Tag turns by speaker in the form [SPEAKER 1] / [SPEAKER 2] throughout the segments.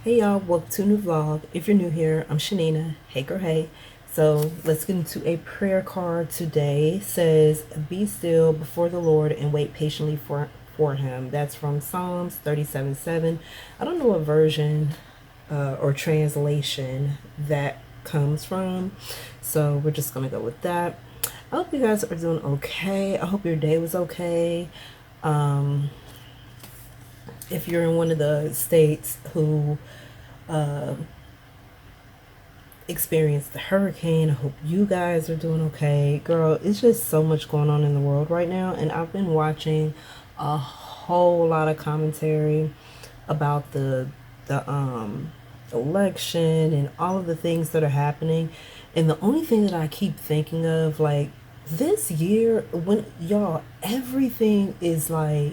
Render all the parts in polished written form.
[SPEAKER 1] Hey y'all, welcome to a new vlog. If you're new here, I'm Chanina. Hey girl, hey. So let's get into a prayer card today. It says, be still before the Lord and wait patiently for him. That's from Psalms 37:7. I don't know what version or translation that comes from, so we're just gonna go with that. I hope you guys are doing okay. I hope your day was okay. If you're in one of the states who experienced the hurricane, I hope you guys are doing okay. Girl, it's just so much going on in the world right now, and I've been watching a whole lot of commentary about the election and all of the things that are happening. And the only thing that I keep thinking of, like, this year, when y'all, everything is like,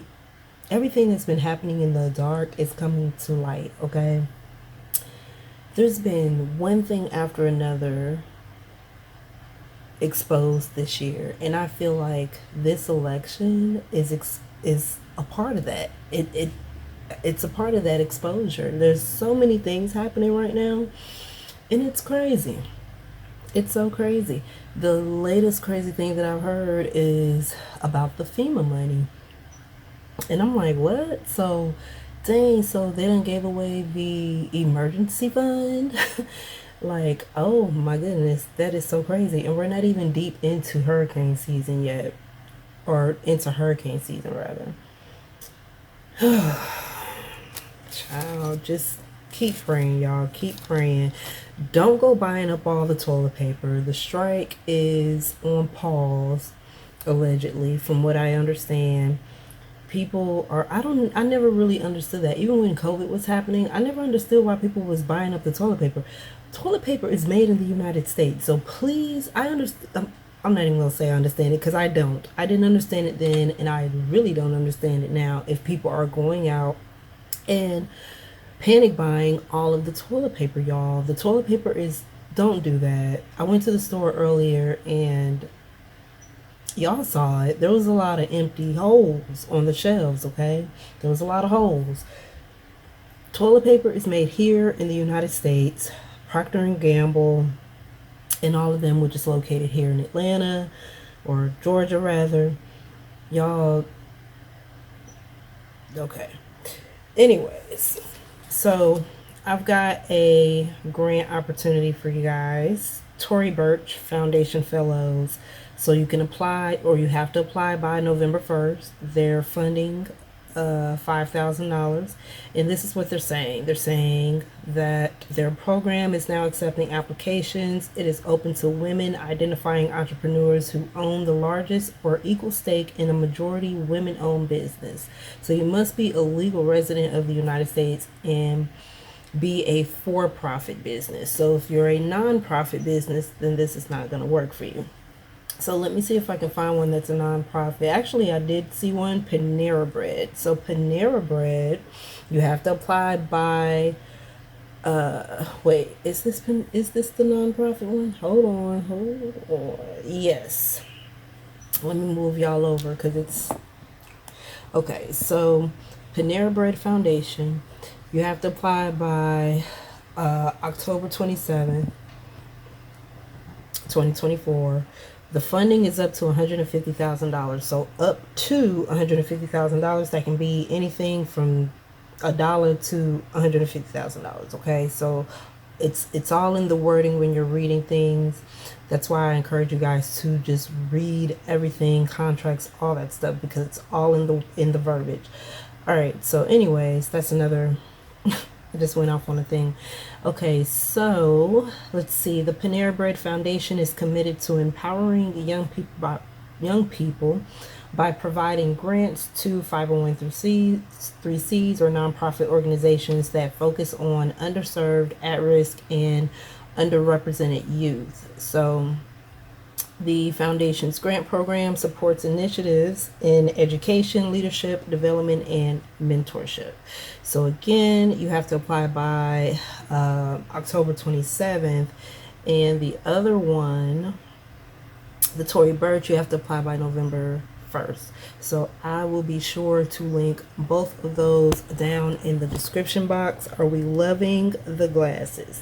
[SPEAKER 1] everything that's been happening in the dark is coming to light, okay? There's been one thing after another exposed this year, and I feel like this election is a part of that. It's a part of that exposure. There's so many things happening right now, and it's crazy. It's so crazy. The latest crazy thing that I've heard is about the FEMA money. And I'm like, what? So, dang, so they done gave away the emergency fund? Like, oh my goodness, that is so crazy. And we're not even deep into hurricane season yet. Or into hurricane season, rather. Child, just keep praying, y'all. Keep praying. Don't go buying up all the toilet paper. The strike is on pause, allegedly, from what I understand. People are, I never really understood that. Even when COVID was happening, I never understood why people was buying up the toilet paper. Toilet paper is made in the United States, so please, I understand. I'm not even gonna say I understand it, because I don't. I didn't understand it then, and I really don't understand it now. If people are going out and panic buying all of the toilet paper, y'all, the toilet paper is, don't do that. I went to the store earlier and y'all saw it. There was a lot of empty holes on the shelves, okay? There was a lot of holes. Toilet paper is made here in the United States. Procter & Gamble and all of them, which is located here in Atlanta, or Georgia rather. Y'all, okay. Anyways, so I've got a grant opportunity for you guys. Tory Burch Foundation Fellows. So you can apply, or you have to apply by November 1st. They're funding $5,000. And this is what they're saying. They're saying that their program is now accepting applications. It is open to women identifying entrepreneurs who own the largest or equal stake in a majority women-owned business. So you must be a legal resident of the United States and be a for-profit business. So if you're a non-profit business, then this is not going to work for you. So let me see if I can find one that's a non-profit. Actually, I did see one, Panera Bread. So Panera Bread, you have to apply by, wait, is this the non-profit one? Hold on. Yes. Let me move y'all over, because it's, Okay, so Panera Bread Foundation, you have to apply by October 27th, 2024. The funding is up to $150,000. So up to $150,000. That can be anything from $1 to $150,000. Okay, so it's all in the wording when you're reading things. That's why I encourage you guys to just read everything, contracts, all that stuff, because it's all in the verbiage. All right, so anyways, that's another I just went off on a thing. Okay, so let's see. The Panera Bread Foundation is committed to empowering young people by providing grants to 501(c)(3)s or nonprofit organizations that focus on underserved, at-risk, and underrepresented youth. So the foundation's grant program supports initiatives in education, leadership, development, and mentorship. So again, you have to apply by October 27th. And the other one, the Tory Burch, you have to apply by November 1st. So I will be sure to link both of those down in the description box. Are we loving the glasses?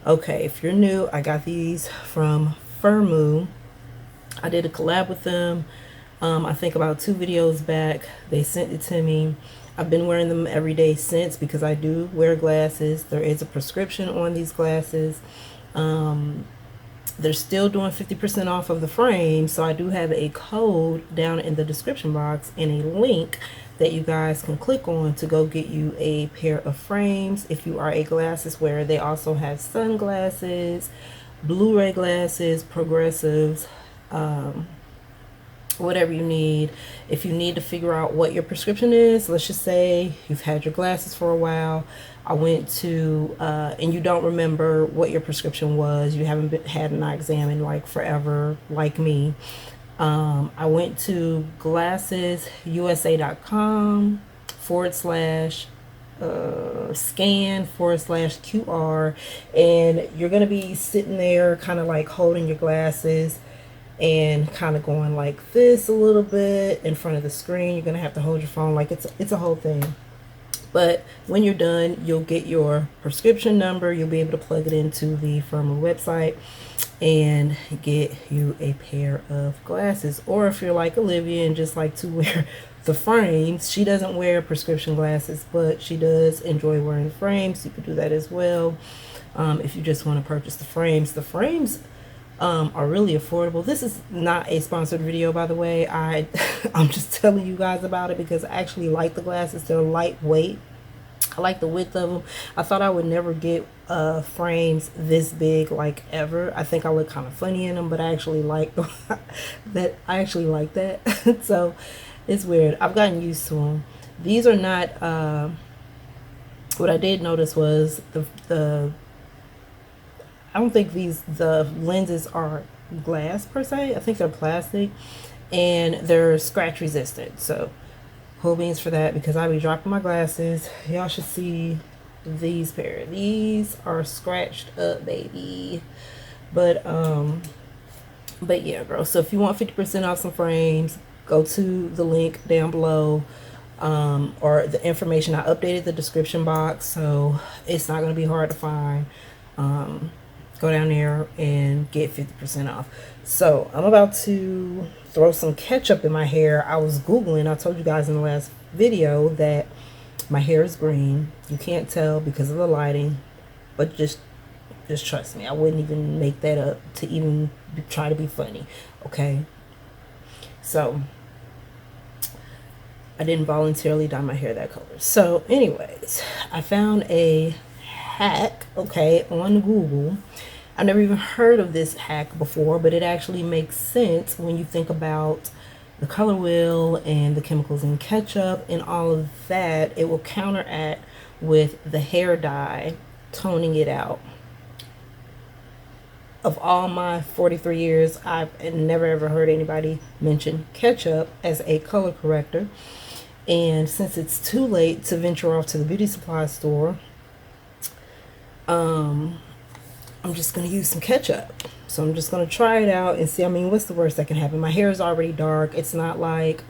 [SPEAKER 1] Okay, if you're new, I got these from Firmoo. I did a collab with them, I think about 2 videos back. They sent it to me. I've been wearing them every day since because I do wear glasses. There is a prescription on these glasses. They're still doing 50% off of the frame, so I do have a code down in the description box and a link that you guys can click on to go get you a pair of frames if you are a glasses wearer. They also have sunglasses, Blu-ray glasses, progressives, whatever you need. If you need to figure out what your prescription is, let's just say you've had your glasses for a while. I went to, and you don't remember what your prescription was. You haven't had an eye exam in like forever, like me. I went to glassesusa.com / scan / QR, and you're going to be sitting there kind of like holding your glasses and kind of going like this a little bit in front of the screen. You're going to have to hold your phone, like it's a whole thing. But when you're done, you'll get your prescription number. You'll be able to plug it into the Firmoo website and get you a pair of glasses. Or if you're like Olivia and just like to wear the frames, she doesn't wear prescription glasses, but she does enjoy wearing the frames. You can do that as well. If you just want to purchase the frames are really affordable. This is not a sponsored video, by the way. I'm just telling you guys about it because I actually like the glasses. They're lightweight. I like the width of them. I thought I would never get frames this big, like, ever. I think I look kind of funny in them, but I actually like that. I actually like that. So it's weird. I've gotten used to them. These are not. What I did notice was the I don't think the lenses are glass per se. I think they're plastic and they're scratch resistant. So cool beans for that, because I be dropping my glasses. Y'all should see these pair. These are scratched up, baby. But yeah, bro. So if you want 50% off some frames, go to the link down below. Or the information. I updated the description box, so it's not going to be hard to find. Go down there and get 50% off. So I'm about to throw some ketchup in my hair. I was Googling. I told you guys in the last video that my hair is green. You can't tell because of the lighting, but just trust me. I wouldn't even make that up to even try to be funny. Okay. So I didn't voluntarily dye my hair that color. So anyways, I found a hack, okay, on Google. I've never even heard of this hack before, but it actually makes sense when you think about the color wheel and the chemicals in ketchup and all of that. It will counteract with the hair dye, toning it out. Of all my 43 years, I've never ever heard anybody mention ketchup as a color corrector. And since it's too late to venture off to the beauty supply store, I'm just going to use some ketchup. So I'm just going to try it out and see. I mean, what's the worst that can happen? My hair is already dark. It's not like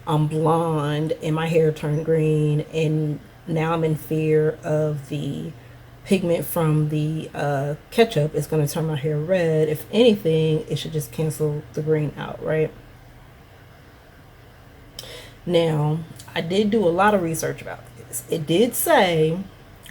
[SPEAKER 1] I'm blonde and my hair turned green, and now I'm in fear of the pigment from the ketchup is going to turn my hair red. If anything, it should just cancel the green out, right? Now, I did do a lot of research about this. It did say,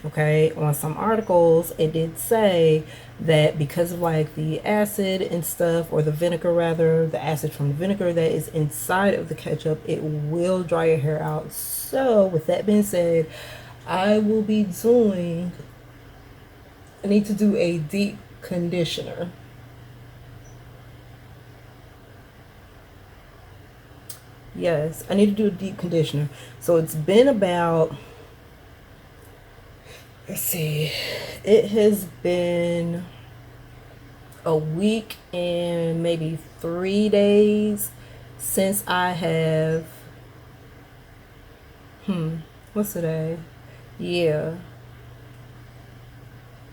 [SPEAKER 1] okay, on some articles, it did say that because of like the acid and stuff, or the vinegar rather, the acid from the vinegar that is inside of the ketchup, it will dry your hair out. So, with that being said, I will be doing, I need to do a deep conditioner. Yes, I need to do a deep conditioner. So it's been about, let's see, it has been a week and maybe 3 days since I have, what's today? Yeah,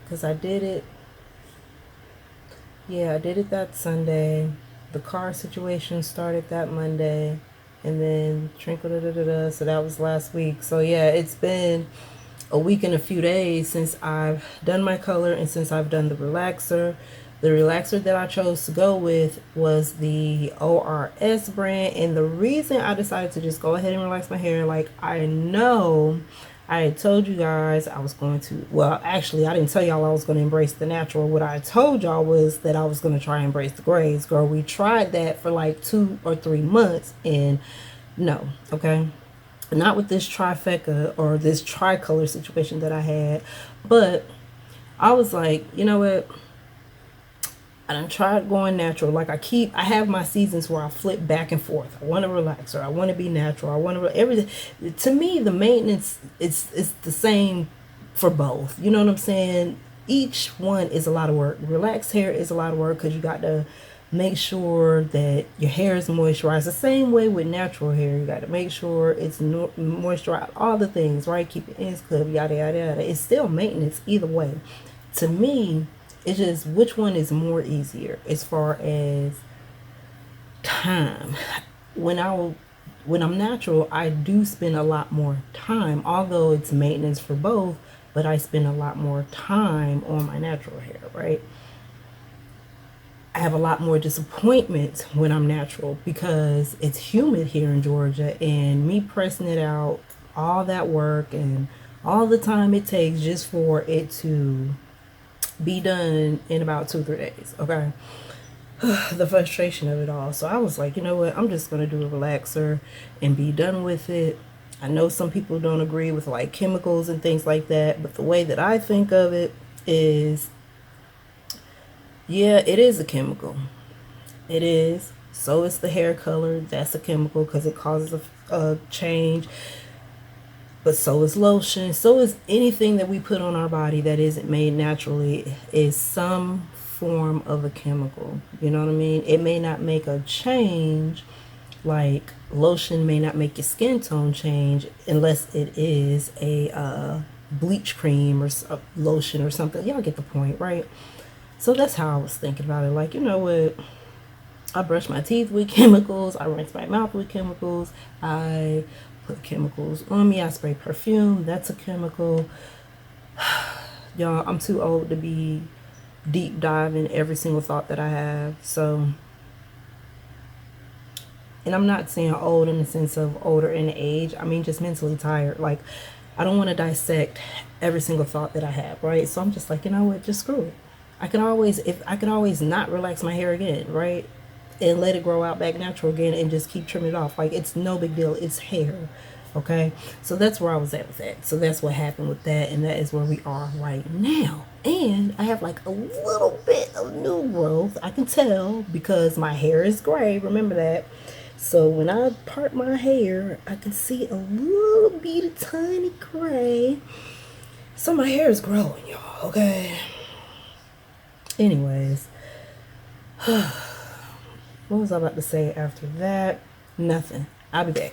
[SPEAKER 1] because I did it, yeah, I did it that Sunday. The car situation started that Monday. And then trinkle da da da da. So that was last week. So yeah, it's been a week and a few days since I've done my color and since I've done the relaxer. The relaxer that I chose to go with was the ORS brand. And the reason I decided to just go ahead and relax my hair, like I know I had told you guys I was going to, well, actually, I didn't tell y'all I was going to embrace the natural. What I told y'all was that I was going to try and embrace the grays. Girl, we tried that for like 2 or 3 months and no, okay? Not with this trifecta or this tricolor situation that I had. But I was like, you know what? I done tried going natural. Like I have my seasons where I flip back and forth. I want to relax or I want to be natural. I want to everything. To me, the maintenance it's the same for both. You know what I'm saying? Each one is a lot of work. Relaxed hair is a lot of work because you got to make sure that your hair is moisturized. The same way with natural hair, you got to make sure it's moisturized. All the things, right? Keep your ends clipped, yada yada yada. It's still maintenance either way. To me, it's just which one is more easier as far as time. When I'm natural, I do spend a lot more time, although it's maintenance for both, but I spend a lot more time on my natural hair, right? I have a lot more disappointments when I'm natural because it's humid here in Georgia, and me pressing it out, all that work and all the time it takes just for it to be done in about 2 or 3 days. Okay. The frustration of it all. So I was like, you know what? I'm just going to do a relaxer and be done with it. I know some people don't agree with like chemicals and things like that, but the way that I think of it is, yeah, it is a chemical. It is. So is the hair color. That's a chemical because it causes a change. But so is lotion. So is anything that we put on our body that isn't made naturally is some form of a chemical. You know what I mean? It may not make a change. Like lotion may not make your skin tone change unless it is a bleach cream or lotion or something. Y'all get the point, right? So that's how I was thinking about it. Like, you know what? I brush my teeth with chemicals. I rinse my mouth with chemicals. I put chemicals on me. I spray perfume. That's a chemical. Y'all, I'm too old to be deep diving every single thought that I have. So, and I'm not saying old in the sense of older in age. I mean, just mentally tired. Like, I don't want to dissect every single thought that I have, right? So I'm just like, you know what? Just screw it. I can always not relax my hair again, right? And let it grow out back natural again and just keep trimming it off. Like, it's no big deal. It's hair. Okay. So that's where I was at with that. So that's what happened with that. And that is where we are right now. And I have like a little bit of new growth. I can tell because my hair is gray. Remember that. So when I part my hair, I can see a little bit of tiny gray. So my hair is growing, y'all. Okay. Anyways. What was I about to say after that? Nothing. I'll be back.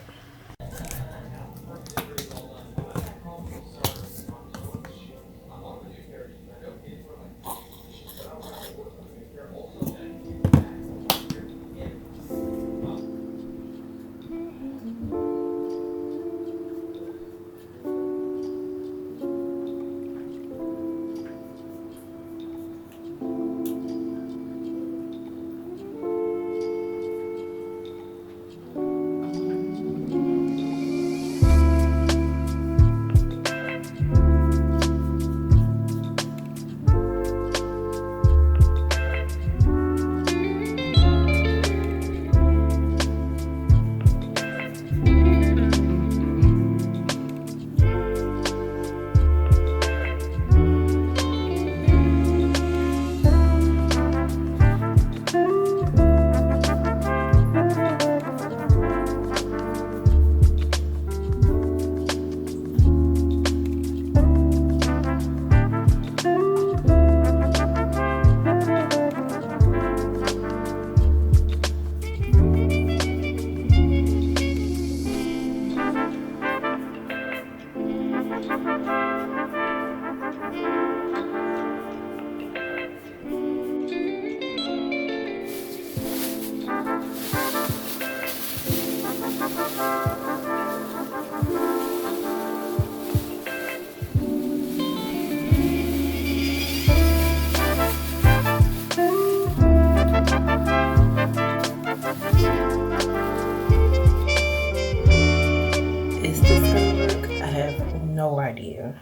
[SPEAKER 1] this is gonna work, I have no idea.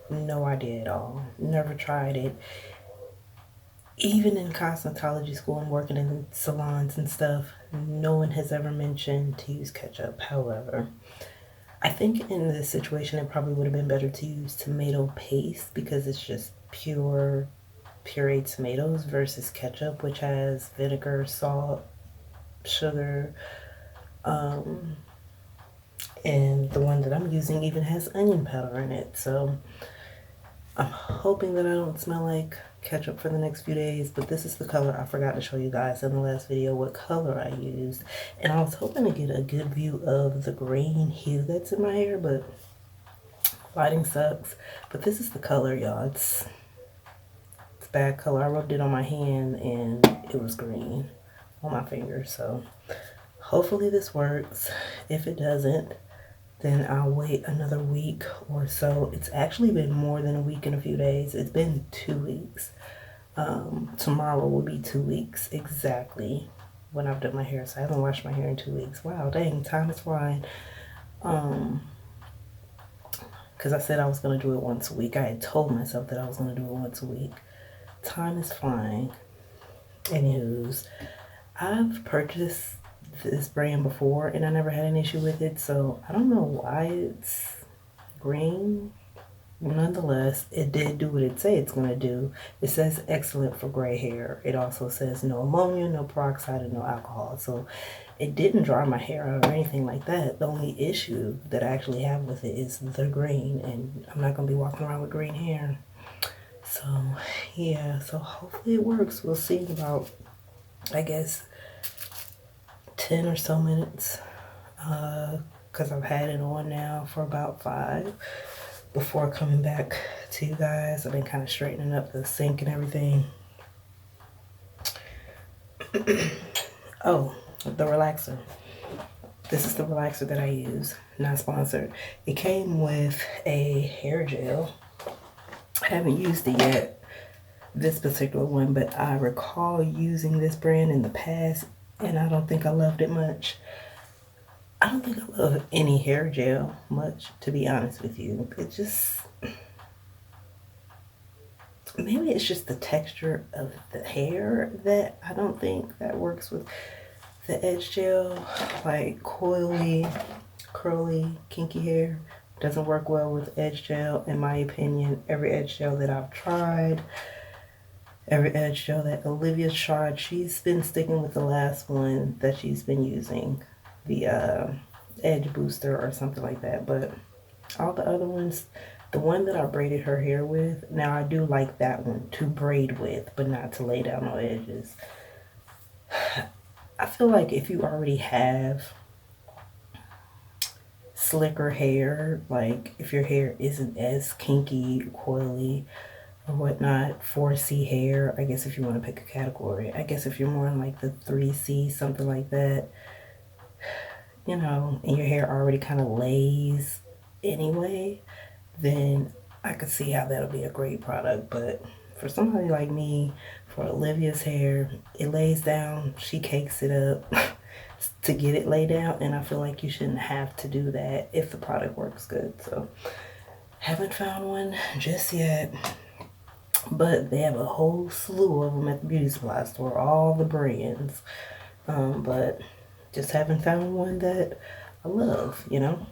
[SPEAKER 1] No idea at all. Never tried it. Even in cosmetology school and working in salons and stuff, no one has ever mentioned to use ketchup. However, I think in this situation it probably would have been better to use tomato paste because it's just pure pureed tomatoes versus ketchup, which has vinegar, salt, sugar, and the one that I'm using even has onion powder in it. So I'm hoping that I don't smell like ketchup for the next few days, but this is the color. I forgot to show you guys in the last video what color I used, and I was hoping to get a good view of the green hue that's in my hair, but lighting sucks. But this is the color, y'all. It's bad color. I rubbed it on my hand and it was green on my finger, so hopefully this works. If it doesn't, then I'll wait another week or so. It's actually been more than a week and a few days. It's been 2 weeks. Tomorrow will be 2 weeks exactly when I've done my hair. So I haven't washed my hair in 2 weeks. Wow, dang, time is flying. Because I said I was going to do it once a week. I had told myself that I was going to do it once a week. Time is flying. Anywho's, I've purchased this brand before and I never had an issue with it, so I don't know why it's green. Nonetheless, it did do what it said it's going to do. It says excellent for gray hair. It also says no ammonia, no peroxide, and no alcohol. So it didn't dry my hair out or anything like that. The only issue that I actually have with it is the green, and I'm not going to be walking around with green hair. So yeah, so hopefully it works. We'll see in about, I guess, 10 or so minutes, because I've had it on now for about 5 before coming back to you guys. I've been kind of straightening up the sink and everything. Oh, the relaxer. This is the relaxer that I use, not sponsored. It came with a hair gel. I haven't used it yet, this particular one, but I recall using this brand in the past and I don't think I loved it much. I don't think I love any hair gel much, to be honest with you. It just, maybe it's just the texture of the hair that I don't think that works with the edge gel. Like coily, curly, kinky hair doesn't work well with edge gel, in my opinion. Every edge gel that I've tried, every edge gel that Olivia's tried, she's been sticking with the last one that she's been using, the edge booster or something like that. But all the other ones, the one that I braided her hair with, now I do like that one to braid with, but not to lay down on edges. I feel like if you already have slicker hair, like if your hair isn't as kinky, coily, or whatnot, 4C hair, I guess if you want to pick a category, I guess if you're more in like the 3C, something like that, you know, and your hair already kind of lays anyway, then I could see how that'll be a great product. But for somebody like me, for Olivia's hair, it lays down, she cakes it up to get it laid down, and I feel like you shouldn't have to do that if the product works good. So haven't found one just yet, but they have a whole slew of them at the beauty supply store, all the brands, but just haven't found one that I love, you know.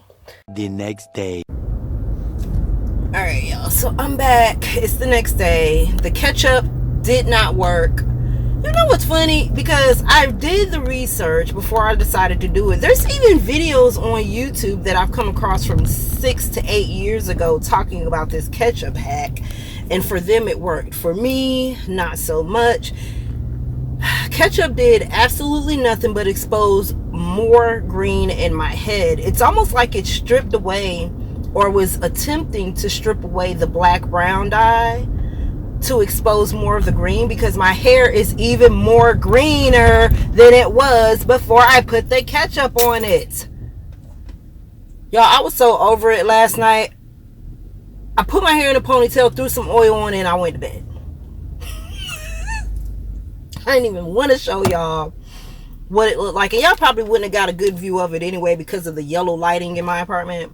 [SPEAKER 2] The next day.
[SPEAKER 1] All right, y'all, so I'm back. It's the next day. The ketchup did not work. You know what's funny? Because I did the research before I decided to do it. There's even videos on YouTube that I've come across from 6 to 8 years ago talking about this ketchup hack, and for them it worked. For me, not so much. Ketchup did absolutely nothing but expose more green in my head. It's almost like it stripped away, or was attempting to strip away, the black brown dye to expose more of the green, because my hair is even more greener than it was before I put the ketchup on it. Y'all, I was so over it last night. I put my hair in a ponytail, threw some oil on it, and I went to bed. I didn't even want to show y'all what it looked like, and y'all probably wouldn't have got a good view of it anyway because of the yellow lighting in my apartment.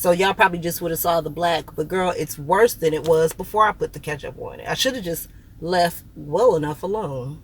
[SPEAKER 1] So y'all probably just would have saw the black. But girl, it's worse than it was before I put the ketchup on it. I should have just left well enough alone.